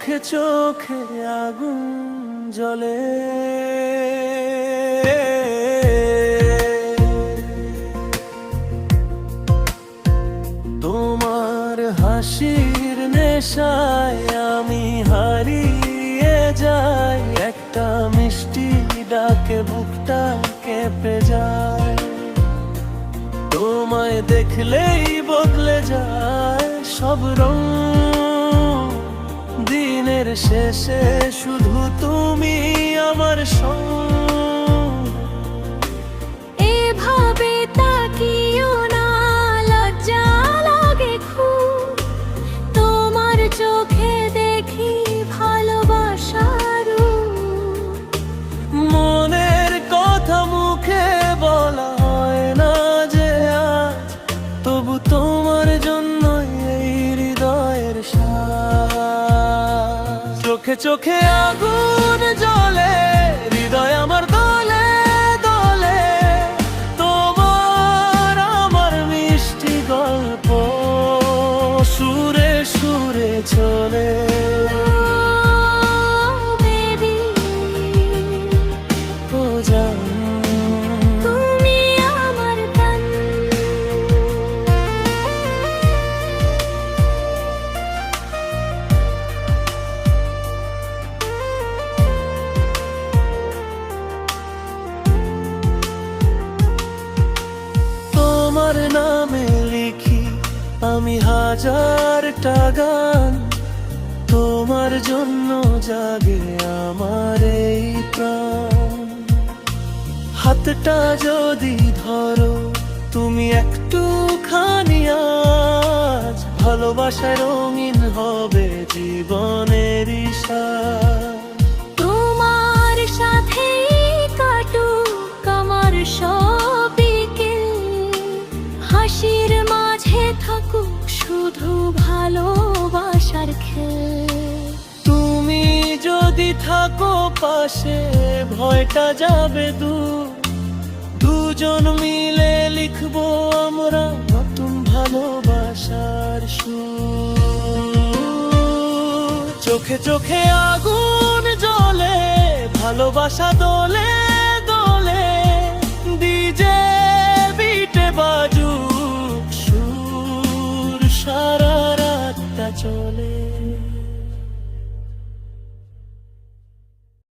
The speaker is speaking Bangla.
চোখে চোখে আগুন জ্বলে। তোমার হাসির নেশায় আমি হারিয়ে যাই, একটা মিষ্টি ডাকে বুকটা কেঁপে যায়। তোমায় দেখলেই বদলে যায় সব রং, দিনের শেষে শুধু তুমি আমার সঙ্গ। এভাবে তাকিও না, লজ্জা লাগে খুব, তোমার চোখে দেখি ভালোবাসার রূপ। মনের কথা মুখে বলা হয় না যে আজ, তবু তোমার জন্যই এই হৃদয়ের শ্বাস। চোখে চোখে আগুন জ্বলে, হৃদয় আমার দলে দলে। তোমার আমার মিষ্টি গল্প সুরে সুরে চলে। তোমার নামে লিখি আমি হাজারটা গান, তোমার জন্য জাগে আমার এই প্রাণ। হাতটা যদি ধরো তুমি একটুখানি আজ, ভালোবাসায় রঙিন হবে জীবনের সাজ। তোমার সাথে কাটুক আমার সব বিকেল, হাসির মাঝে থাকুক শুধু ভালোবাসার খেল। তুমি যদি থাকো পাশে ভয়টা যাবে দূর, দুজন মিলে লিখবো আমরা নতুন ভালোবাসার সুর। চোখে চোখে আগুন জ্বলে, ভালোবাসা দোলে দোলে। ডিজে বিটে বাজুক সুর, সারা রাতটা চলে।